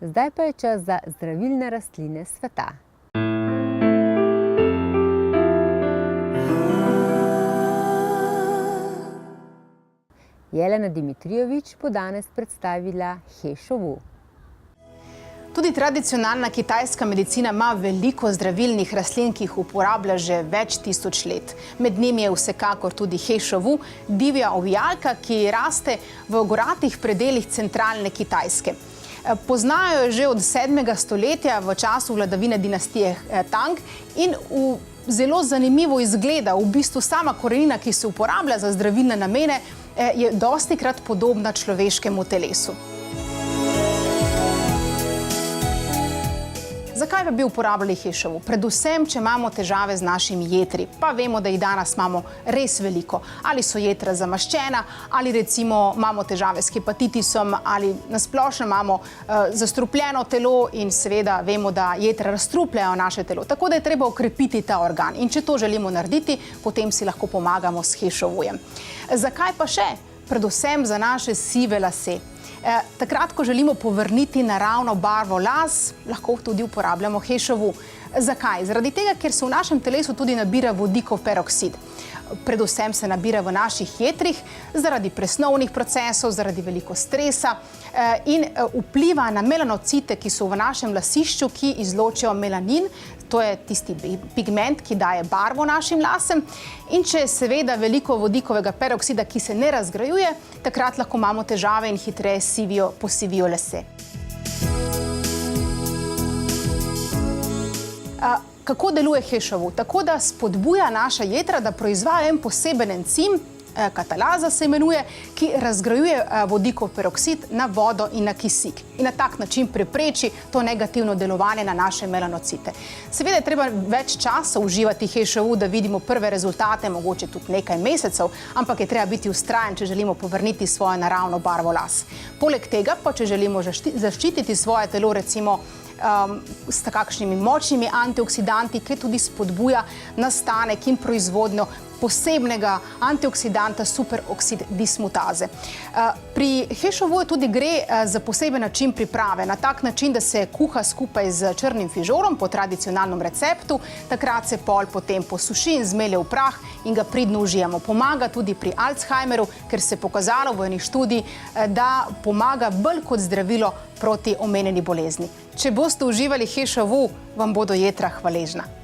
Zdaj pa je čas za zdravilne rastline sveta. Jelena Dimitrijevič bo danes predstavila Hešovu. Tudi tradicionalna kitajska medicina ima veliko zdravilnih rastlin, ki jih uporablja že več tisoč let. Med njimi je vsekakor tudi Hešovu, divja ovijalka, ki raste v goratih predelih centralne Kitajske. Poznajo jo že od 7. stoletja v času vladavine dinastije Tang in zelo zanimivo izgleda. V bistvu sama korenina, ki se uporablja za zdravilne namene, je dostikrat podobna človeškemu telesu. Zakaj pa bi uporabljali Hešovu? Predvsem, če imamo težave z našimi jetri. Pa vemo, da jih danes imamo res veliko. Ali so jetra zamaščena, ali recimo imamo težave s hepatitisom, ali nasplošno imamo zastrupljeno telo in seveda vemo, da jetra razstrupljajo naše telo. Tako da je treba okrepiti ta organ. In če to želimo narediti, potem si lahko pomagamo s Hešovujem. Zakaj pa še? Predvsem za naše sive lase. Takrat, ko želimo povrniti naravno barvo las, lahko tudi uporabljamo Hešovu. Zakaj? Zaradi tega, ker se v našem telesu tudi nabira vodikov peroksid. Predvsem se nabira v naših jetrih zaradi presnovnih procesov, zaradi veliko stresa in vpliva na melanocite, ki so v našem lasišču, ki izločijo melanin. To je tisti pigment, ki daje barvo našim lasem. In če je seveda veliko vodikovega peroksida, ki se ne razgrajuje, takrat lahko imamo težave in hitreje posivijo lase. Kako deluje Hešovu? Tako da spodbuja naša jetra, da proizvaja en poseben encim, katalaza se imenuje, ki razgrajuje vodikov peroksid na vodo in na kisik. In na tak način prepreči to negativno delovanje na naše melanocite. Seveda je treba več časa uživati Hešovu, da vidimo prve rezultate, mogoče tudi nekaj mesecev, ampak je treba biti vztrajen, če želimo povrniti svojo naravno barvo las. Poleg tega pa, če želimo zaščititi svoje telo, recimo s kakšnimi močnimi antioksidanti, ki tudi spodbuja nastanek in proizvodnjo posebnega antioksidanta superoksid dismutaze. Pri Hešovu tudi gre za poseben način priprave. Na tak način, da se kuha skupaj z črnim fižolom po tradicionalnem receptu, takrat se potem posuši in zmelje v prah in ga pridno užijemo. Pomaga tudi pri Alzheimeru, ker se je pokazalo v eni študiji, da pomaga bolj kot zdravilo proti omenjeni bolezni. Če boste uživali Hešovu, vam bodo jetra hvaležna.